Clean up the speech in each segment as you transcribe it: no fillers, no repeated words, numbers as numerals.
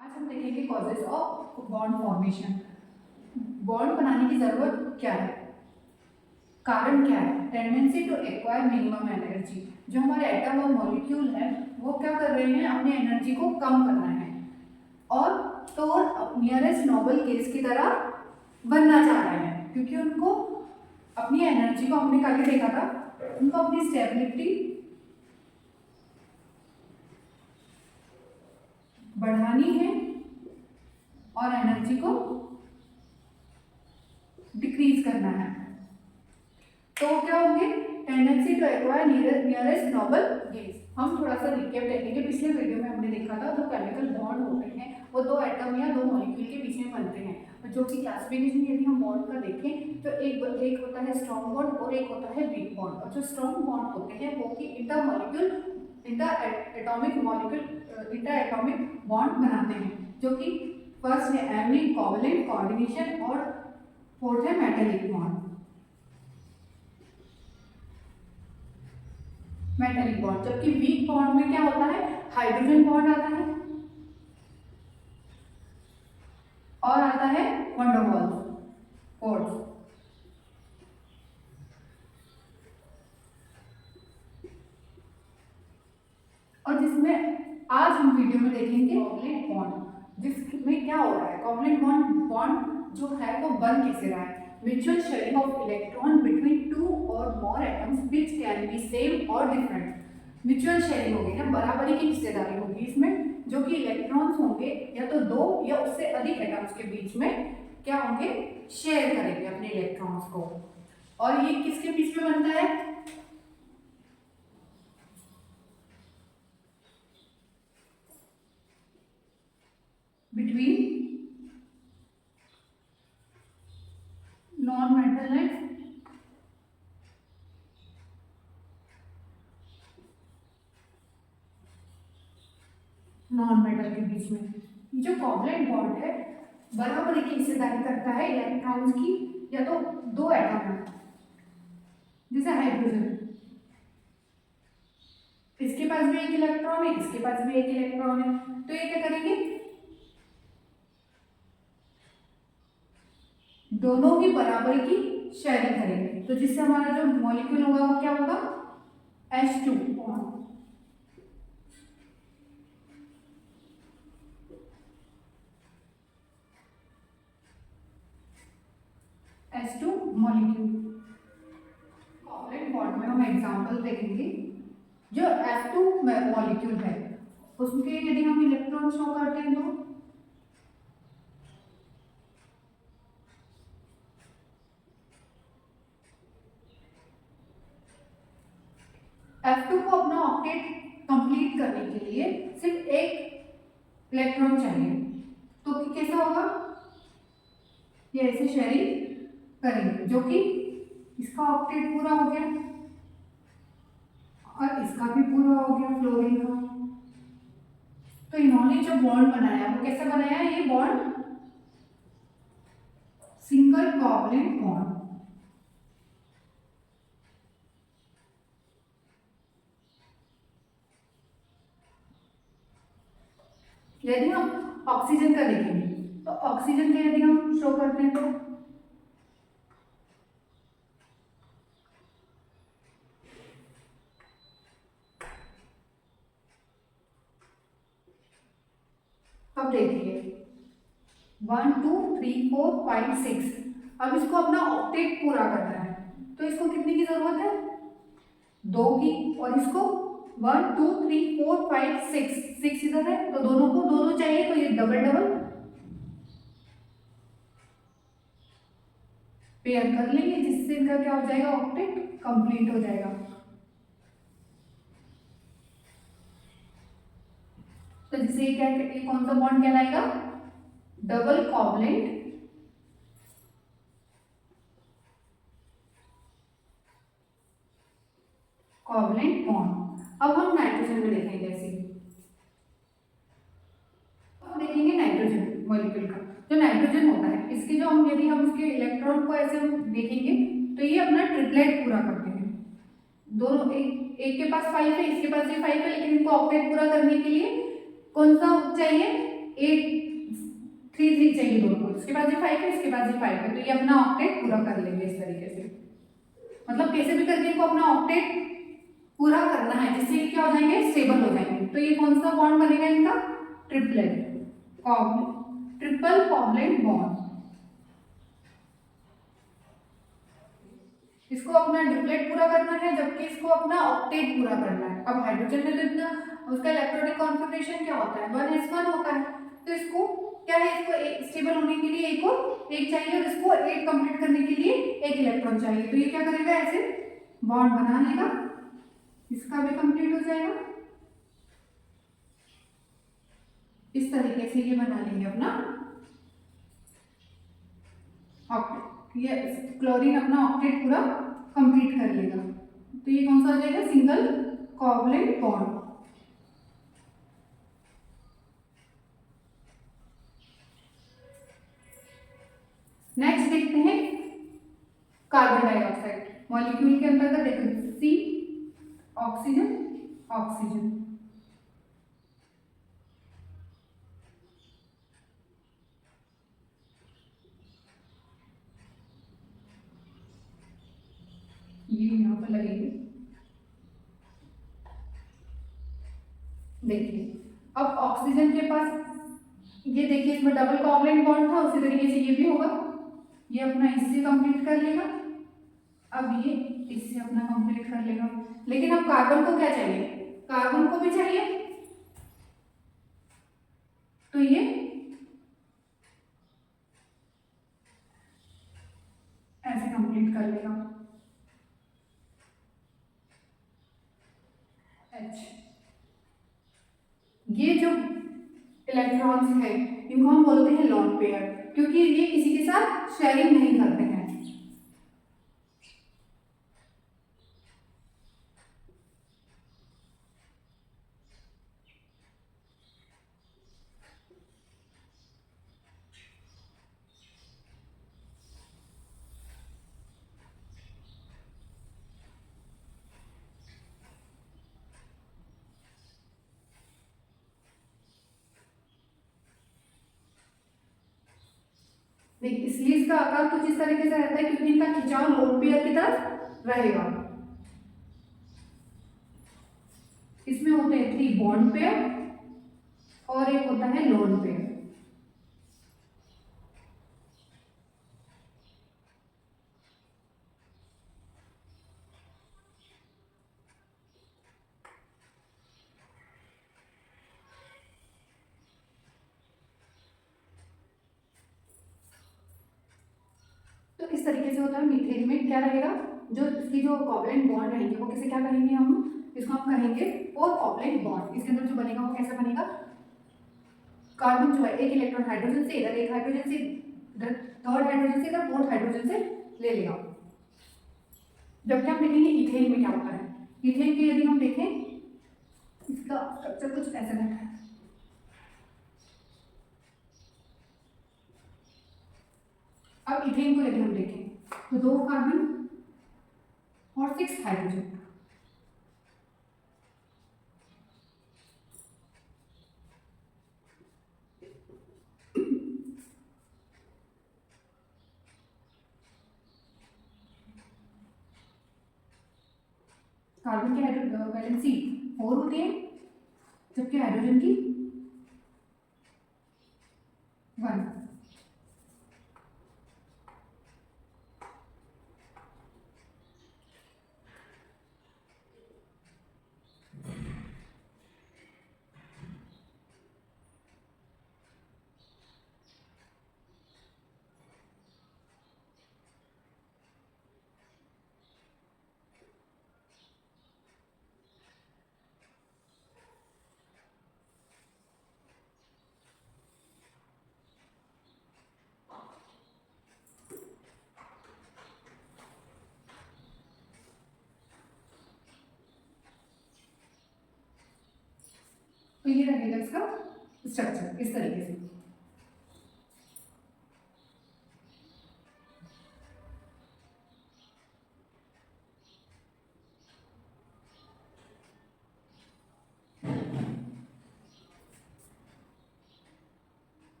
आज हम देखेंगे causes of bond formation. Bond बनाने की जरूरत क्या है, कारण क्या है। Tendency to acquire minimum energy. जो हमारे एटम और मॉलिक्यूल है वो क्या कर रहे हैं, अपनी एनर्जी को कम करना है और तो नियरेस्ट नोबल केस की तरह बनना चाह रहे हैं, क्योंकि उनको अपनी एनर्जी को, हमने कल ही देखा था, उनको अपनी स्टेबिलिटी बढ़ानी है और एनर्जी को डिक्रीज करना है। तो क्या होंगे, tendency to acquire nearest noble gas. हम थोड़ा सा रिकैप देखेंगे। पिछले वीडियो में हमने देखा था जो केमिकल बॉन्ड होते हैं वो दो एटम या दो मॉलिक्यूल के बीच में बनते हैं, जो कि क्लासिफिकेशन यदि हम बॉन्ड का देखें तो एक होता है स्ट्रॉन्ग बॉन्ड और एक होता है वीक बॉन्ड। और जो स्ट्रॉन्ग बॉन्ड होते हैं वो कि इंटर एटॉमिक बॉन्ड बनाते हैं, जो कि फर्स्ट है एमिक, कोवलेंट, कोऑर्डिनेशन और फोर्थ है मेटेलिक बॉन्ड। मेटेलिक बॉन्ड, जबकि वीक बॉन्ड में क्या होता है, हाइड्रोजन बॉन्ड आता है और आता है वंडर वाल्स। और जिसमें आज हम वीडियो में देखेंगे कोवलेंट बॉन्ड, जिसमें क्या हो रहा है, कोवलेंट बॉन्ड जो है वो बन कैसे रहा है। Mutual sharing of electron between two और more atoms which can be same और डिफरेंट। म्यूचुअल शेयरिंग होगी ना, बराबरी की हिस्सेदारी होगी इसमें, जो कि इलेक्ट्रॉन्स होंगे या तो दो या उससे अधिक एटम्स के बीच में क्या होंगे, शेयर करेंगे अपने इलेक्ट्रॉन्स को। और ये किसके बीच में बनता है, between non metal and non metal के बीच में। जो कोवलेंट बॉन्ड है बराबरी की हिस्सेदारी करता है इलेक्ट्रॉन्स की, या तो दो एटम है जैसे हाइड्रोजन, इसके पास भी एक इलेक्ट्रॉन है, इसके पास भी एक इलेक्ट्रॉन है, तो ये क्या करेंगे, दोनों ही बराबरी की शेयरिंग करेंगे। तो जिससे हमारा जो मॉलिक्यूल होगा वो क्या होगा, H2 bond. H2 molecule. Covalent bond में हम एग्जांपल देखेंगे। जो F2 मॉलिक्यूल है उसके यदि हम इलेक्ट्रॉन शो करते हैं तो F2 को अपना ऑक्टेट कंप्लीट करने के लिए सिर्फ एक इलेक्ट्रॉन चाहिए, तो कैसा होगा, ये ऐसे शेयरिंग करेंगे, जो कि इसका ऑक्टेट पूरा हो गया और इसका भी पूरा हो गया फ्लोरीन का। तो इन्होंने जो बॉन्ड बनाया वो कैसा बनाया है, ये बॉन्ड सिंगल कोवलेंट बॉन्ड। यदि हम ऑक्सीजन का देखेंगे तो ऑक्सीजन के यदि हम शो करते हैं तो अब देखिए 1 2 3 4 5 6, अब इसको अपना ऑक्टेट पूरा करना है, तो इसको कितनी की जरूरत है, दो की। और इसको 1 2 3 4 5 6 इधर है, तो दोनों को दो दो चाहिए, तो ये डबल डबल पेयर कर लेंगे, जिससे इनका क्या हो जाएगा, ऑक्टेट कंप्लीट हो जाएगा। तो जिससे ये क्या, ये कौन सा बॉन्ड कहलाएगा, डबल कोवलेंट बॉन्ड। अब हम नाइट्रोजन में देखेंगे, जैसे अब देखेंगे नाइट्रोजन मॉलिक्यूल का। जो नाइट्रोजन होता है इसके जो हम यदि हम इसके इलेक्ट्रॉन को ऐसे देखेंगे तो ये अपना ट्रिपलेट पूरा करते हैं। दोनों एक के पास 5 है, इसके पास भी 5 है, लेकिन इनको ऑक्टेट पूरा करने के लिए कौन सा चाहिए, 8 3 3 चाहिए दोनों, इसके बाद ये 5 है, इसके बाद ये 5 है, तो ये अपना ऑक्टेट पूरा कर लेंगे इस तरीके से। मतलब कैसे भी करके इनको अपना ऑक्टेट पूरा करना है, जिससे ये क्या हो जाएंगे, स्टेबल हो जाएंगे। तो ये कौन सा बॉन्ड बनेगा इनका, ट्रिपलेट ट्रिपल कोवलेंट बॉन्ड। इसको अपना ट्रिपलेट पूरा करना है, जबकि इसको अपना ऑक्टेट पूरा करना है। अब हाइड्रोजन में तो इतना उसका इलेक्ट्रॉनिक कॉन्फ़िगरेशन क्या होता है, 1s1 होता है, तो इसको क्या है, इसको एक स्टेबल होने के लिए एक और एक चाहिए, और इसको 8 कंप्लीट करने के लिए एक इलेक्ट्रॉन चाहिए। तो ये क्या करेगा, ऐसे बॉन्ड बना लेगा, इसका भी कंप्लीट हो जाएगा। इस तरीके से ये बना लेंगे अपना ऑक्टेट। ये क्लोरीन अपना ऑक्टेट पूरा कंप्लीट कर लेगा। तो ये कौन सा हो जाएगा, सिंगल कोवलेंट बॉन्ड। नेक्स्ट देखते हैं कार्बन डाइऑक्साइड। मॉलिक्यूल के अंतर्गत देखो, सी ऑक्सीजन ऑक्सीजन, ये यहाँ पर लगेंगे। देखिए अब ऑक्सीजन के पास ये देखिए, इसमें डबल कोवलेंट बॉन्ड था, उसी तरीके से ये भी होगा। ये अपना इससे कंप्लीट कर लेगा, अब ये इससे अपना कंप्लीट कर लेगा। लेकिन अब कार्बन को क्या चाहिए, कार्बन को भी चाहिए, तो ये ऐसे कंप्लीट कर लेगा। H, ये जो इलेक्ट्रॉन्स है इनको हम बोलते हैं लोन पेयर, क्योंकि ये किसी के साथ शेयरिंग नहीं करते हैं। देखिए इसलिए इसका आकार कुछ इस तरीके से रहता है, क्योंकि इनका खिंचाव लोन पेयर की तरफ रहेगा। इसमें होते हैं 3 बॉन्ड पेयर और एक होता है लोन पेयर। तो इस तरीके से होता है। मीथेन में क्या रहेगा, जो इसकी जो कोवलेंट बॉन्ड रहेंगे वो किसे क्या कहेंगे, हम इसको हम कहेंगे 4 कोवलेंट बॉन्ड। इसके अंदर जो बनेगा वो कैसा बनेगा, कार्बन जो है एक इलेक्ट्रॉन हाइड्रोजन से इधर, एक हाइड्रोजन से इधर, थर्ड हाइड्रोजन से इधर, फोर्थ हाइड्रोजन से ले लेगा। जबकि हम देखेंगे इथेन में क्या होता है। इथेन के यदि हम देखें, इसका स्ट्रक्चर कुछ ऐसा रहता है। अब इथेन को यदि हम देखें तो 2 कार्बन और 6 हाइड्रोजन। कार्बन की वैलेंसी 4 होती है, जबकि हाइड्रोजन की 1। तो ये रहेगा इसका स्ट्रक्चर इस तरीके से।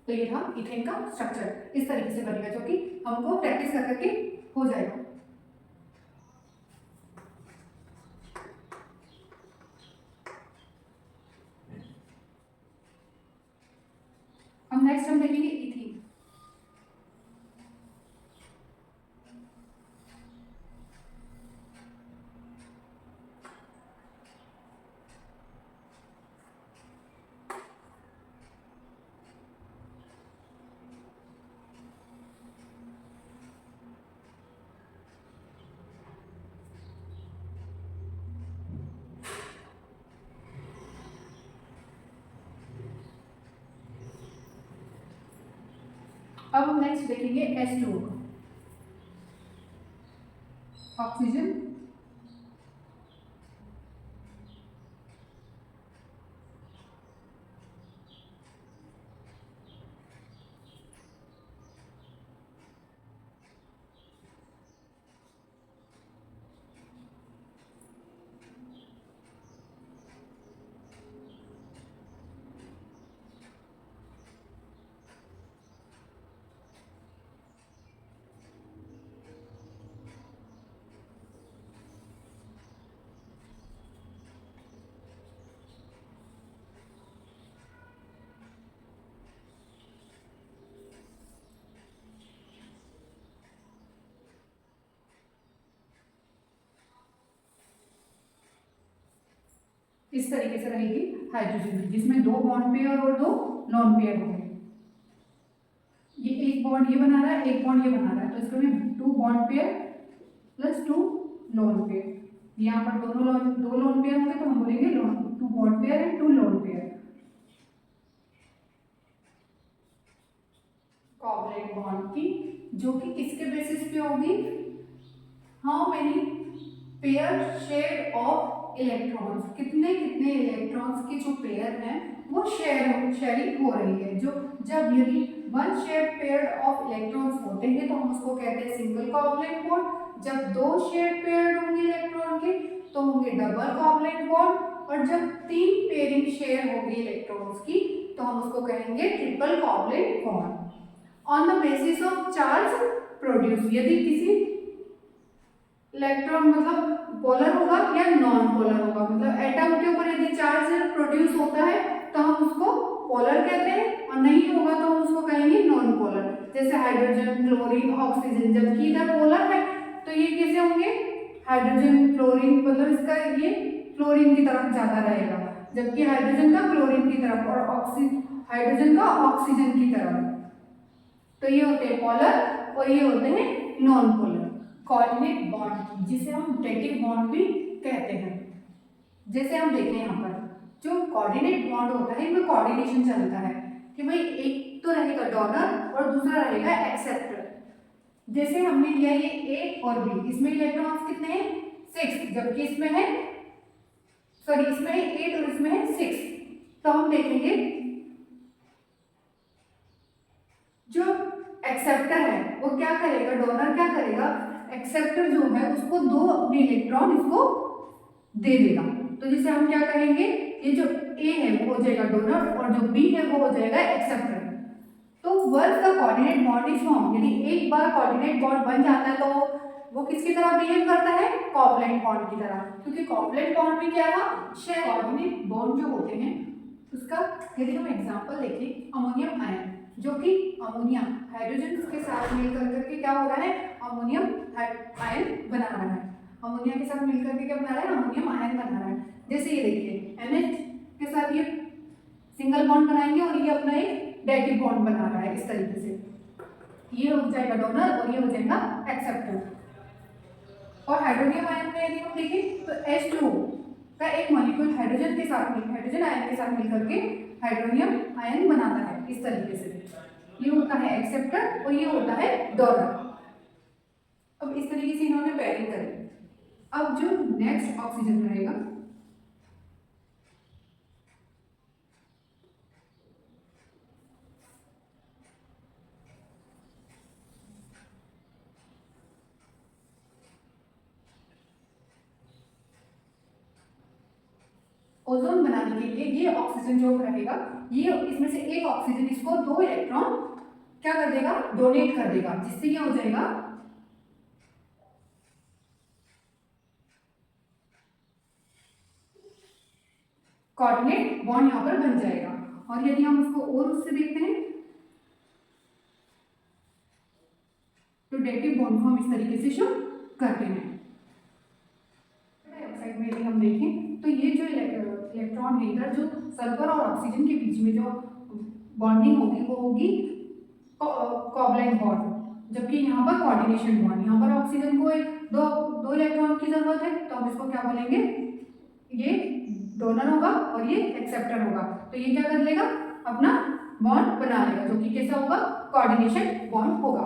तो ये था इथेन का स्ट्रक्चर, इस तरीके से बनेगा, जो कि हमको प्रैक्टिस कर करके हो जाएगा। अब नेक्स्ट हम देखेंगे इथीन। अब हम नेक्स्ट देखेंगे H2O, ऑक्सीजन, इस तरीके से रहेगी हाइड्रोजन की, जिसमें 2 बॉन्ड पेयर और 2 नॉन पेयर होंगे। ये एक बॉन्ड ये बना रहा है, एक बॉन्ड ये बना रहा है, तो इसको भी 2 bond pair plus 2 lone pair. यहाँ पर दो लोन पेयर होंगे, तो हम बोलेंगे 2 bond pair and 2 lone pair. Covalent bond की, जो कि किसके बेसिस पे होगी, how many pair share of electrons, कितने कितने इलेक्ट्रॉन्स के जो पेयर हैं वो शेयरिंग हो रही है। जो जब यदि 1 शेयर पेयर ऑफ इलेक्ट्रॉन्स होते हैं तो हम उसको कहते हैं सिंगल कोवलेंट बॉन्ड। जब 2 शेयर पेयर होंगे इलेक्ट्रॉन के तो होंगे डबल कोवलेंट बॉन्ड, और जब 3 पेयरिंग शेयर होगी इलेक्ट्रॉन्स की तो हम उसको कहेंगे triple covalent bond. On the basis of charge produce, यदि किसी इलेक्ट्रॉन मतलब पोलर होगा या नॉन पोलर होगा, मतलब एटम के ऊपर यदि चार्ज प्रोड्यूस होता है तो हम उसको पोलर कहते हैं, और नहीं होगा तो हम उसको कहेंगे नॉन पोलर। जैसे हाइड्रोजन, क्लोरीन, ऑक्सीजन, जबकि इधर पोलर है तो ये कैसे होंगे, हाइड्रोजन क्लोरीन, मतलब इसका ये क्लोरीन की तरफ ज्यादा रहेगा, जबकि हाइड्रोजन का क्लोरीन की तरफ और हाइड्रोजन का ऑक्सीजन की तरफ। तो ये होते हैं पोलर और ये होते हैं नॉन पोलर। कोऑर्डिनेट बॉन्ड, जिसे हम डेटिव बॉन्ड भी कहते हैं। जैसे हम देखें यहाँ पर जो कोऑर्डिनेट बॉन्ड होता है इसमें कोऑर्डिनेशन चलता है कि भाई एक तो रहेगा डोनर और दूसरा रहेगा एक्सेप्टर। जैसे हमने लिया ये ए और बी, इसमें इलेक्ट्रॉन्स कितने हैं 6, जबकि इसमें है इसमें है 8 और इसमें है 6। तो हम देखेंगे जो एक्सेप्टर है वो क्या करेगा, डोनर क्या करेगा, एक्सेप्टर जो है उसको 2 अपने इलेक्ट्रॉन इसको दे देगा। तो जिसे हम क्या कहेंगे, ये जो ए है वो हो जाएगा डोनर और जो बी है वो हो जाएगा एक्सेप्टर। तो once the coordinate bond is form, यदि एक बार कोऑर्डिनेट बॉन्ड बन जाता है तो वो किसकी तरह बिहेव करता है, कोवलेंट बॉन्ड की तरह, क्योंकि कोवलेंट बॉन्ड में क्या था, शेयर। कोऑर्डिनेट बॉन्ड जो होते हैं उसका यदि हम एग्जांपल देखें, अमोनियम आयन, जो कि अमोनिया हाइड्रोजन के साथ मिलकर करके क्या हो रहा है, अमोनियम आयन बना रहा है। अमोनिया के साथ मिलकर के क्या बना रहा है, अमोनियम आयन बना रहा है। जैसे ये देखिए NH के साथ ये सिंगल बॉन्ड बनाएंगे और ये अपना एक डेटिव बॉन्ड बना रहा है। इस तरीके से ये हो जाएगा डोनर और ये हो जाएगा एक्सेप्टर। और हाइड्रोनियम आयन में यदि हम देखें तो H2O का एक मॉलिक्यूल हाइड्रोजन के साथ हाइड्रोजन आयन के साथ मिलकर के हाइड्रोनियम आयन बनाता है। इस तरीके से ये होता है एक्सेप्टर और ये होता है डोनर। अब इस तरीके से इन्होंने पेयरिंग करी। अब जो नेक्स्ट ऑक्सीजन रहेगा, ओजोन बनाने के लिए ये ऑक्सीजन जो रहेगा ये इसमें से एक ऑक्सीजन इसको 2 इलेक्ट्रॉन क्या कर देगा, डोनेट कर देगा, जिससे क्या हो जाएगा, कोऑर्डिनेट बॉन्ड यहाँ पर बन जाएगा। और यदि हम उसको और उससे देखते हैं तो डेटिव बॉन्ड को हम इस तरीके से शो करते हैं। डाइऑक्साइड में यदि हम देखें तो ये जो इलेक्ट्रॉन है इधर, जो सल्फर और ऑक्सीजन के बीच में जो बॉन्डिंग होगी वो होगी कोवलेंट बॉन्ड, जबकि यहाँ पर कोऑर्डिनेशन बॉन्ड, यहाँ पर ऑक्सीजन को दो इलेक्ट्रॉन की जरूरत है, तो हम इसको क्या बोलेंगे, ये डोनर होगा और ये एक्सेप्टर होगा। तो ये क्या कर लेगा, अपना बॉन्ड बना लेगा, जो कि कैसा होगा, कोऑर्डिनेशन बॉन्ड होगा।